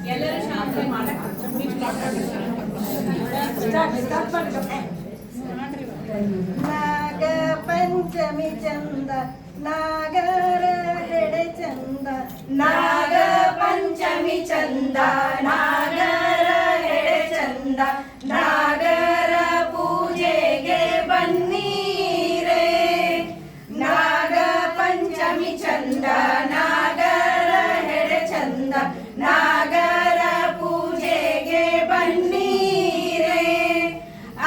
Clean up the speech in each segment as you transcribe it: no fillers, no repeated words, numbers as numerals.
ಎಲ್ಲರೂ ಶಾಂತಿ ನಾಗ ಪಂಚಮಿ ಚಂದ ನಾಗರ ಹೆಡೆ ಚಂದ ನಾಗ ಪಂಚಮಿ ಚಂದ ನಾಗರ ಹೆಡೆ ಚಂದ ನಾಗರ ಪೂಜೆಗೆ ಬನ್ನೀರೆ ನಾಗ ಪಂಚಮಿ ಚಂದ ನಾಗರ ಹೆಡೆ ಚಂದ ನಾಗರ ಪೂಜೆಗೆ ಬನ್ನೀರೆ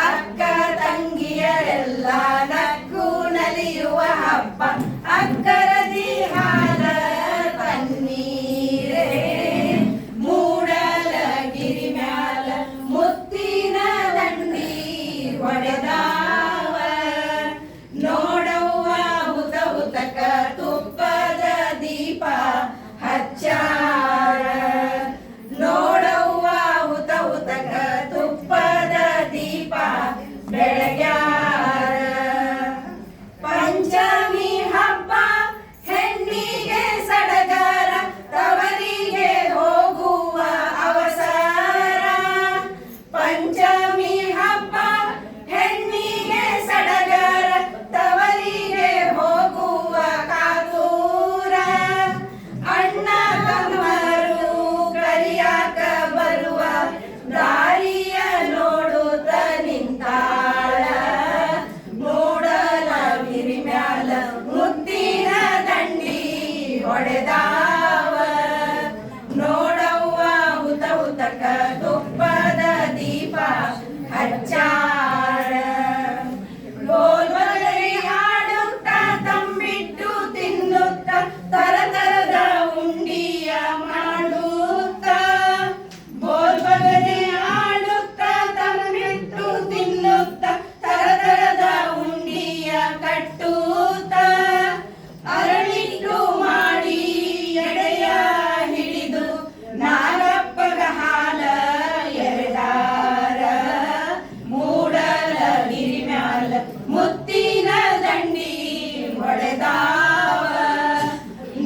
ಅಕ್ಕ ತಂಗಿಯರೆಲ್ಲ ನಕ್ಕು ನಲಿಯುವ ಹಬ್ಬ ಅಕ್ಕರದಿ ಹಾಲ ತನ್ನೀರೆ ಮೂಡಲಗಿರಿ ಮ್ಯಾಲ ಮುತ್ತಿನ ದಂಡಿ ಹೊಡೆದಾವ ನೋಡವ್ವ ಹುತ ಹುತಕ ತುಪ್ಪದ ದೀಪ ಹಚ್ಚಾರ ನೋಡವ್ವ ಹುತ ಹುತಕ ತುಪ್ಪದ ದೀಪ ಬೆಳಗ್ಯಾರ ಪಂಚಮಿ ಹಬ್ಬ ಹೆಣ್ಣಿಗೆ ಸಡಗರ ತವರಿಗೆ ಹೋಗುವ ಅವಸರ ಪಂಚಮಿ ಹಬ್ಬ ಹೆಣ್ಣಿಗೆ ಸಡಗರ ತವರಿಗೆ ಹೋಗುವ ಕಾತೂರ ಅಣ್ಣ ತಮ್ಮರು ಕರಿಯಾಕ ಬರುವ ದಾರಿಯ ನೋಡುತ್ತ ನಿಂತಾಳ ಮೂಡಲಗಿರಿ ಮ್ಯಾಲ ಮುತ್ತಿನ ದಂಡಿ ಹೊಡೆದಾವ ನೋಡವ್ವ ಹುತ ಹುತಕ ತುಪ್ಪದ ದೀಪ ಹಚ್ಚಾರ ಗೋಲ್ಬಗರಿ ಹಾಡುತ್ತ ತಂಬಿಟ್ಟು ತಿನ್ನುತ್ತ ತರತರದ ಉಂಡಿಯ ಮಾಡುತ್ತ ಗೋಲ್ಬಗರಿ ಹಾಡುತ್ತ ತಂಬಿಟ್ಟು ತಿನ್ನುತ್ತ ತರತರದ ಉಂಡಿಯ ಕಟ್ಟುತ್ತ ಅರಳಿಟ್ಟು ಮಾಡಿ ಎಡೆಯ ಹಿಡಿದು ನಾಗಪ್ಪಗ ಹಾಲ ಎರೆದಾರ ಮೂಡಲಗಿರಿ ಮ್ಯಾಲ ಮುತ್ತಿನ ದಂಡಿ ಹೊಡೆದಾವ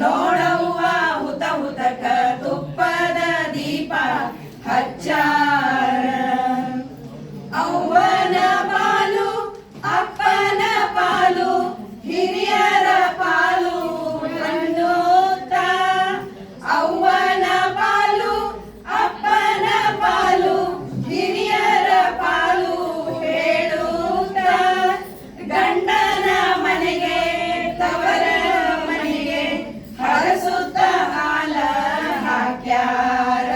ನೋಡವ್ವ ಹುತ ಹುತಕ ತುಪ್ಪದ ದೀಪ ಹಚ್ಚಾರ ಅವ್ವನ ಪಾಲು ಅಪ್ಪನ ಪಾಲು ಹಿರಿಯರ ಪಾಲು ಅನ್ನುತ್ತ ಅವ್ವನ ಪಾಲು ಅಪ್ಪನ ಪಾಲು ಹಿರಿಯರ ಪಾಲು ಹೇಳುತ್ತ ಗಂಡನ ಮನೆಗೆ ತವರ ಮನೆಗೆ ಹರಸುತ್ತ ಹಾಲ ಹಾಕ್ಯಾರ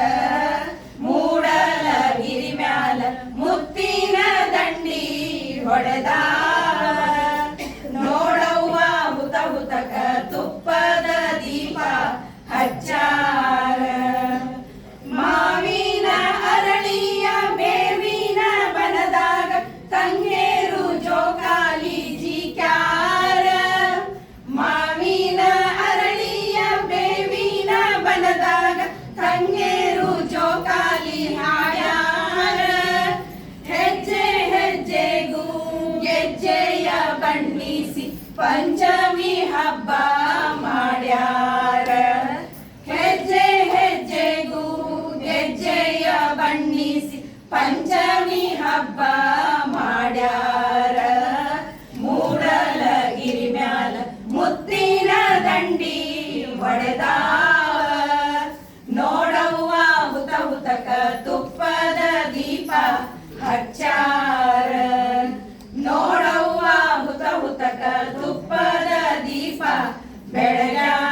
ಮೂಡಲಗಿರಿ ಮ್ಯಾಲ ಮುತ್ತಿನ ದಂಡಿ ಹೊಡೆದಾವ ನೋಡವ್ವ ಹುತ ಹುತಕ ತುಪ್ಪದ ದೀಪ ಹಚ್ಚಾರ ಮಾವಿನ ಅರಳಿಯ ಬೇವಿನ ಬನದಾಗ ತಂಗೇರು ಜೋಕಾಲಿ ಜಿಕ್ಯಾರ ಮಾವಿನ ಅರಳಿಯ ಬೇವಿನ ಬನದಾಗ ತಂಗೇರು ಜೋಕಾಲಿ ಹಾಡ್ಯಾರ ಹೆಜ್ಜೆ ಹೆಜ್ಜೆಗೂ ಗೆಜ್ಜೆಯ ಬಣ್ಣಿಸಿ ಪಂಚಮಿ ಹಬ್ಬ ಮಾಡ್ಯಾರ ಹೆಜ್ಜೆ ಹೆಜ್ಜೆಗೂ ಗೆಜ್ಜೆಯ ಬಣ್ಣಿಸಿ ಪಂಚಮಿ ಹಬ್ಬ ಮಾಡ್ಯಾರ ಮೂಡಲಗಿರಿ ಮ್ಯಾಲ ಮುತ್ತಿನ ದಂಡಿ ಹೊಡೆದಾವ ನೋಡವ್ವ ಹುತ ಹುತಕ ತುಪ್ಪದ ದೀಪ ಹಚ್ಚಾರ ನೋಡವ್ವ ಹುತ ಹುತಕ ತುಪ್ಪದ ದೀಪ ಬೆಳಗ್ಯಾರ